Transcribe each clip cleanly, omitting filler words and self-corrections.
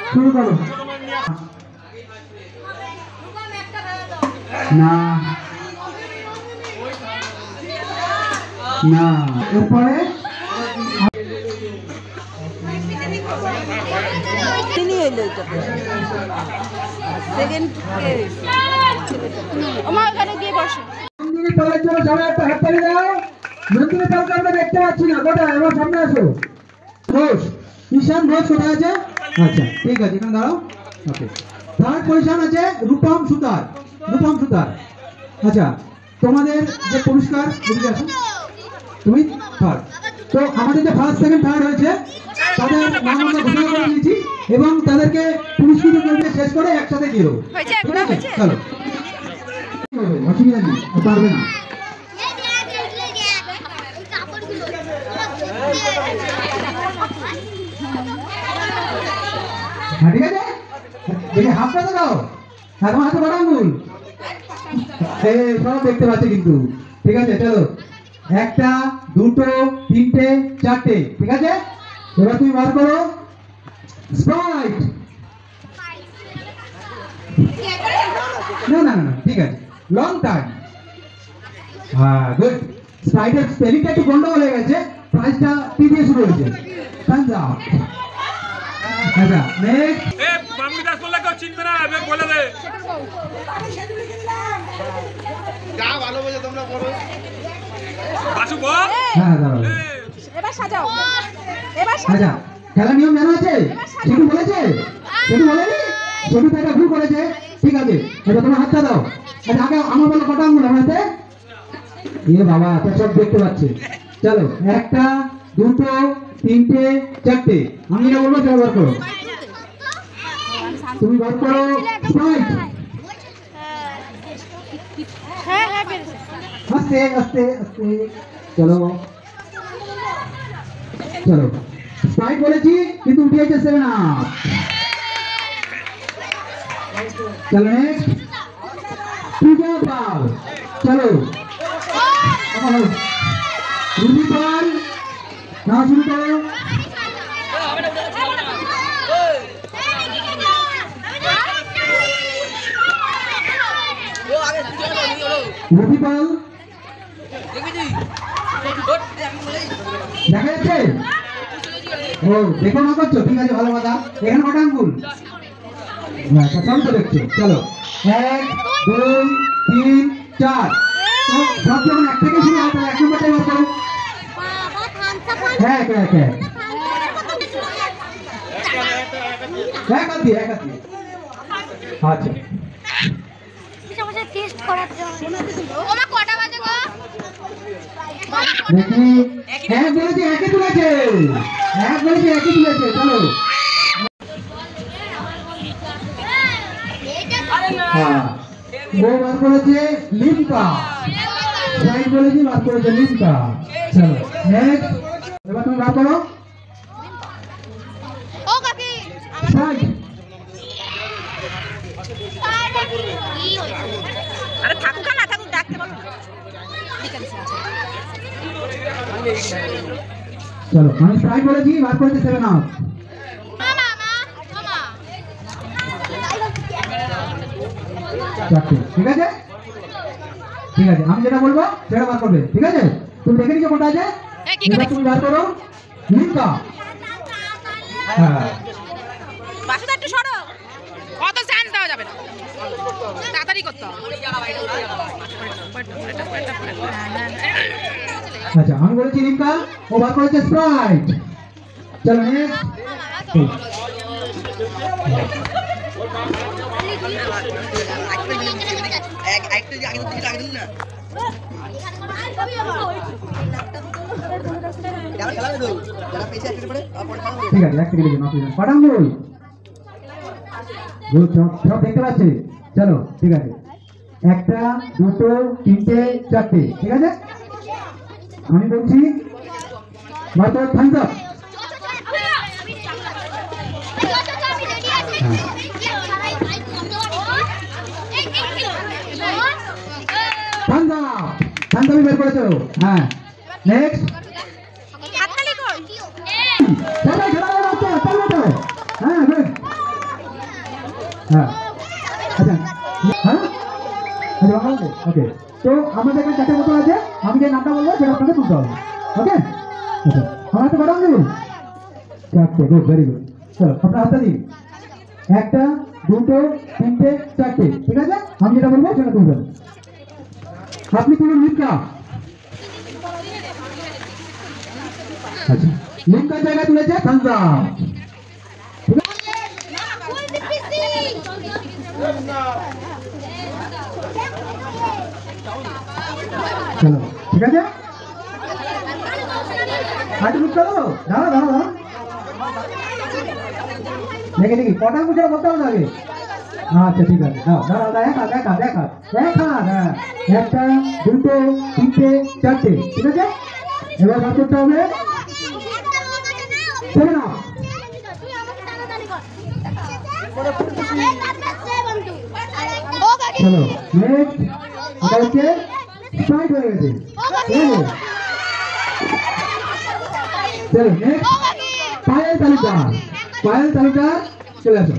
শুরু করো না না এরপরে দেখতে পাচ্ছি না কোথায় আমার সামনে আসো ঘোষ ঈশান ঘোষ কোথায় আছে আচ্ছা ঠিক আছে এখানে দাঁড়াও ওকে থার্ড পজিশন আছে রূপম সুতার আচ্ছা তোমাদের যে পুরস্কার বুঝে আসো তুমি থার্ড তো আমাদের যে ফার্স্ট সেকেন্ড থার্ড হয়েছে তাদের নাম আমরা ঘোষণা করে দিয়েছি এবং তাদেরকে পুরস্কৃত করতে শেষ করে একসাথে দিয়ে দেবো চলো অসুবিধা নেই পারবে না হ্যাঁ ঠিক আছে দেখে হাতটা তো দাও হ্যাঁ তোমার হাতে বড় আঙুল সব দেখতে পাচ্ছে কিন্তু ঠিক আছে চলো একটা দুটো তিনটে চারটে ঠিক আছে এবার তুমি বার করো স্প্রাইট না না না ঠিক আছে লং টাইম হ্যাঁ গুড স্প্রাইটের স্পেলিংটা একটু গন্ডগোল হয়ে গেছে প্রাইসটা টি দিয়ে শুরু হয়েছে থামস আপ আচ্ছা নেক্সট এ মাম্মি দাস বললে কেউ চিনবে না আমি বলে দে যা ভালো বোঝো তোমরা বলো বাসু বল হ্যাঁ দাঁড়াও এবার সাজাও আচ্ছা খেলা নিয়ম জানা আছে ছোটু বলেছে ছোটু বলেনি ছোটু তো এটা ভুল করেছে ঠিক আছে এবার তোমার হাতটা দাও আচ্ছা আগে আমার বলো কটা আঙুল আমার হাতে বাবা তো সব দেখতে পাচ্ছে চলো একটা দুটো তিনটে চারটে আমি এটা বলবো চলো বার করো তুমি বার করো স্প্রাইট আস্তে আস্তে আস্তে চলো চলো স্প্রাইট বলেছি কিন্তু উঠে যাচ্ছে 7 আপ চলো নেক্সট পূজা পাল চলো রুবি পাল না শুরু করো রুবি পাল দেখা যাচ্ছে ও দেখো না করছো ঠিক আছে ভালো কথা এখানে কটা আঙ্গুল আচ্ছা সব তো দেখছো চলো 1 2 3 4 তো সব যখন এক থেকে শুরু হয় এক নম্বরটাই বার করো হ্যাঁ হ্যাঁ হ্যাঁ এক হাতি আচ্ছা টেস্ট করার জন্য ওমা কটা বাজে গো দেখি এক বলেছি একই তুলেছে চলো হ্যাঁ ও বার করেছে লিম্পা রাইট বলেছি বার করেছে লিম্পা চলো নেক্সট এবার তুমি বার করো ও কাকি রাইট আরে থাকুক না থাকুক ডাকতে বলো ঠিক আছে চলো আমি ট্রাই করেছি বার করেছি 7 আপ ঠিক আছে আমি যেটা বলবো সেটা বার করবে ঠিক আছে তুমি দেখে নিচ্ছ কোনটা আছে তুমি বার করো লিম্পা হ্যাঁ বাসুদা একটু সরো অত চান্স দেওয়া যাবে না তাড়াতাড়ি করতে হবে আচ্ছা আমি বলেছি লিম্পা ও বার করেছে স্প্রাইট চলো নেক্সট ঠিক আছে এক সেকেন্ড পাঠাঙ্গুল সব দেখতে পাচ্ছি চলো ঠিক আছে একটা দুটো তিনটে চারটে ঠিক আছে আমি বলছি মাত্র থামস আপ শান্তমি বের করেছো। হ্যাঁ নেক্সট হাততালি কর সবাই খেলা করতে চলো তো। হ্যাঁ গুড। হ্যাঁ আচ্ছা হ্যাঁ ওকে। তো আমাদের এখানে চারটে বোতল আছে, আমি যে নামটা বলবো সেটা আপনাকে তুলতে হবে। ওকে আচ্ছা আমার হাতে কটা দেবো? চারটে। Good, very good. চলো আপনার হাতটা দিন। একটা, দুটো, তিনটে, চারটে। ঠিক আছে, আমি যেটা বলবো সেটা তুলবেন। আপনি তুলুন লিমকা। আচ্ছা লিমকার জায়গায় তুলেছে থামস আপ। চলো ঠিক আছে, হাঁটু লুক করো। দাঁড়া দাঁড়া দাঁড়া, দেখে দেখি কটা মুখে বলতে হবে আগে। আচ্ছা ঠিক আছে, দাও দাঁড়া দাঁড়া, এক হাত এক হাত এক হাত এক হাত। হ্যাঁ একটা, দুটো, তিনটে, চারটে। ঠিক আছে, এবার ভাগ করতে হবে। চলে না চলো নেক্সট। এটা হচ্ছে স্টার্ট হয়ে গেছে। চলো নেক্সট পায়েল তালুকদার। পায়েল তালুকদার চলে আসো।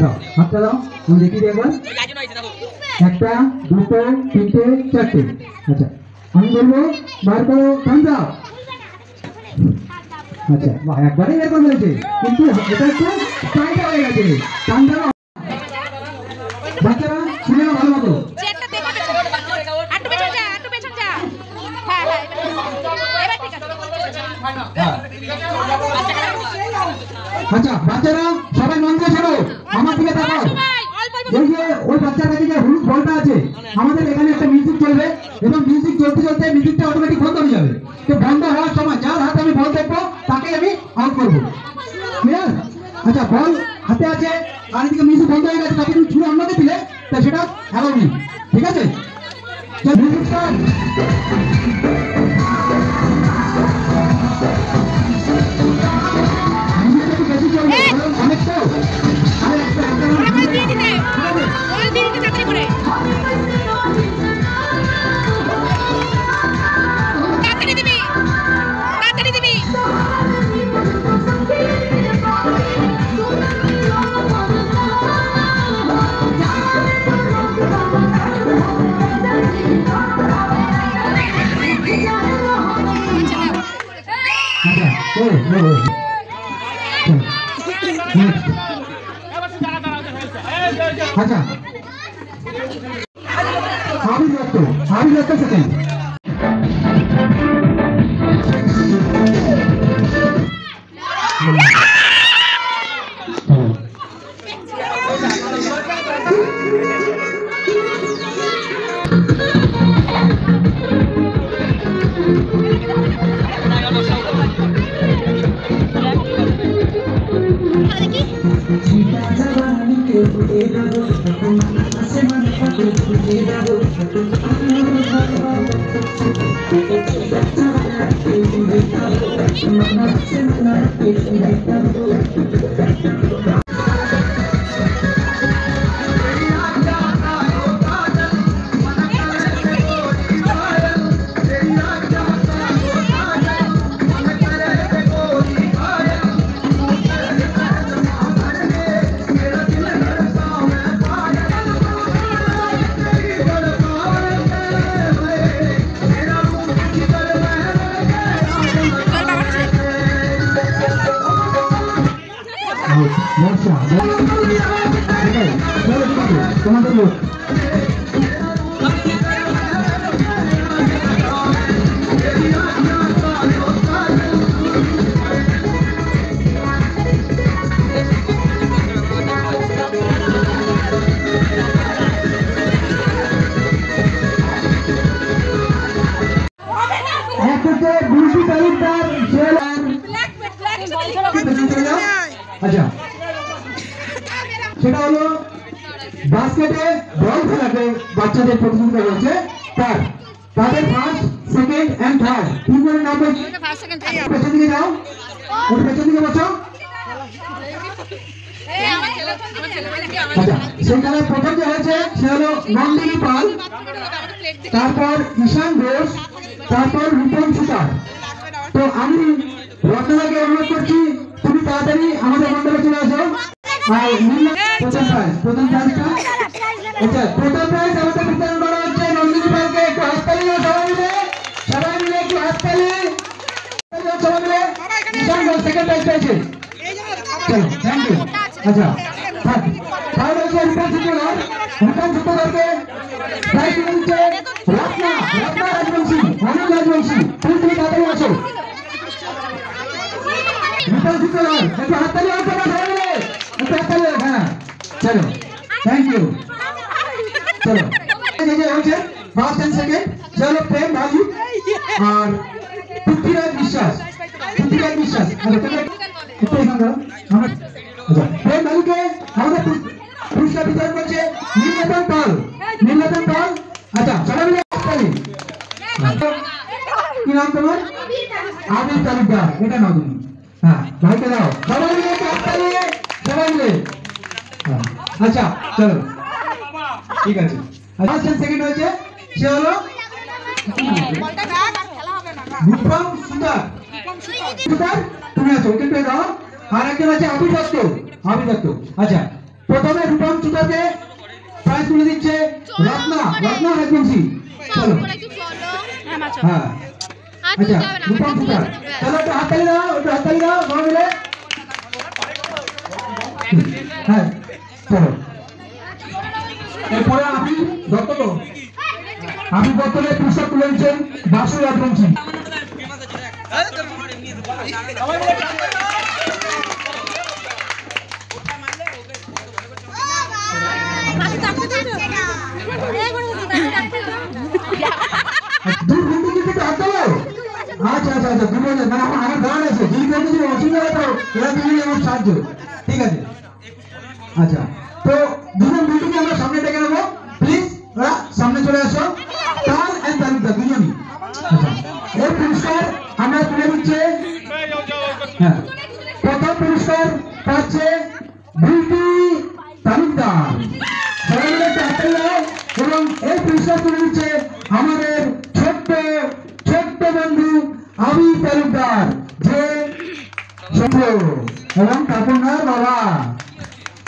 দাও হাতটা দাও, আমি দেখি দিই একবার। একটা, দুটো, তিনটে, চারটে। আচ্ছা আমি বলবো বার করো থামস আপ। আচ্ছা বাহ, একবারে বের করে ফেলেছে, কিন্তু এটা একটু টাইট হয়ে গেছে। Thumbs up. বাচ্চারা শুনে নাও ভালো মতো। চেয়ারটা দেখো, একটু পেছন যা, একটু পেছন যা। হ্যাঁ হ্যাঁ এবার ঠিক আছে। আচ্ছা বাচ্চারা সবাই মন দিয়ে শোনো, আমার দিকে তাকাও। এই যে ওই বাচ্চার কাছে যে হলুদ বলটা আছে, আমাদের এখানে একটা মিউজিক চলবে এবং মিউজিক চলতে চলতে মিউজিকটা অটোমেটিক বন্ধ হয়ে যাবে। তো বন্ধ হওয়ার সময় যার হাতে আমি বল দেখবো তাকে আমি আউট করবো। ক্লিয়ার? আচ্ছা বল হাতে আছে আর এদিকে মিউজিক বন্ধ হয়ে গেছে, তাকে তুমি ছুঁড়ে অন্যকে দিলে তা সেটা অ্যালাউ নেই। ঠিক আছে, মিউজিক স্টার্ট। আচ্ছা আমি দত্ত সেকেন্ড। তোমাদের লোক আচ্ছা সেটা হলো বাস্কেটে বল খেলাতে বাচ্চাদের প্রতিযোগিতা হচ্ছে তাদের ফার্স্ট সেকেন্ড এন্ড থার্ড তিন জনের নাম বলছি। পেছন দিকে যাও, ওর পেছন দিকে বসো। আচ্ছা, সেখানে প্রথম যে হয়েছে সে হলো নন্দিনী পাল, তারপর ঈশান ঘোষ, তারপর রূপম সুতার। তো আমি রত্নাকে অনুরোধ করছি তুমি তাড়াতাড়ি আমাদের মণ্ডপে চলে আসো। আর প্রথম প্রাইজটা আচ্ছা, প্রথম প্রাইজ আমাদের বিতরণ করা হচ্ছে নন্দিনী পালকে। একটু হাততালি দাও সবাই মিলে একটু হাততালি সবাই মিলে। ঈশান ঘোষ সেকেন্ড প্রাইজ পেয়েছে। চলো, থ্যাংক ইউ। আচ্ছা, তাহলে হচ্ছে রূপম সুতারকে প্রাইজ দিচ্ছে রত্না রাজবংশী, অনুজ রাজবংশী। তুমি তাড়াতাড়ি আসো। রূপম সুতার একটু হাততালি দাও সবাই মিলে, একটু হাততালি দাও। হ্যাঁ, চলো, থ্যাংক ইউ। চলো, এই যে হচ্ছে ফার্স্ট এন্ড সেকেন্ড চলো প্রেম ভাজু আর পৃথ্বীরাজ বিশ্বাস। আচ্ছা, একটু এখান ধরো। আমরা আচ্ছা, প্রেম ভাজুকে আমাদের পুরস্কার বিতরণ করছে নীলরতন পাল। আচ্ছা, সবাই মিলে হাততালি। কি নাম তোমার? আবির তালুকদার। এটা নাও তুমি। হ্যাঁ, ভাইকে দাও সবাই মিলে হাততালি, সবাই মিলে। আচ্ছা, চলো, ঠিক আছে। ফার্স্ট এন্ড সেকেন্ড হয়েছে সে হলো রূপম সুতার। তুমি আছো, ওকে পেয়ে দাও। আর একজন আছে আবির দত্ত। আচ্ছা, প্রথমে রূপম সুতারকে প্রাইজ তুলে দিচ্ছে রত্না রাজবংশী। চলো, হ্যাঁ, আচ্ছা, রূপম সুতার। চলো, একটু হাততালি দাও সবাই মিলে। হ্যাঁ, চলো। এরপরে আবির দত্তকে পুরস্কার তুলে দিচ্ছেন বাসু রাজবংশী। আচ্ছা, দুজনে মানে আমার গান আছে, যদি কেউ কিছু অসুবিধা হয় তো এরা দুজনে আমার সাহায্য। ঠিক আছে, আচ্ছা, তো দুজন দুজনকে আমরা সামনে ডেকে নেবো। প্লিজ ওরা সামনে চলে আসো। পাল এন্ড তালুকদার দুজনই। আচ্ছা, এই পুরস্কার আমরা তুলে দিচ্ছে। হ্যাঁ, প্রথম পুরস্কার পাচ্ছে বিউটি তালুকদার। সবাই মিলে একটা হাততালি দাও। এবং এই পুরস্কার তুলে দিচ্ছে আমাদের ছোট্ট বন্ধু আবির তালুকদার, যে এবং কাকুনার বাবা।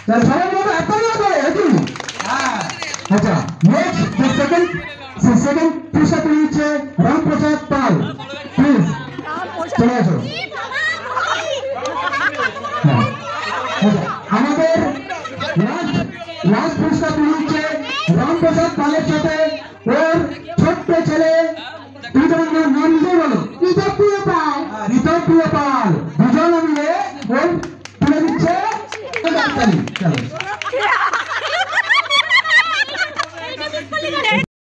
তাহলে সবাই মিলে হাততালি দাও। আচ্ছা, নেক্সট সেকেন্ড পুরস্কার তুলে দিচ্ছে রামপ্রসাদ পাল। প্লিজ চলে আসো। আমাদের লাস্ট পুরস্কার তুলে দিচ্ছে রামপ্রসাদ পালের সাথে ওর ছোট্ট ছেলে, তুমি তোমার নাম নিজেই বলো। ঋতপ্রিয় পাল। দুজন মিলে ওর তুলে দিচ্ছে। চলো।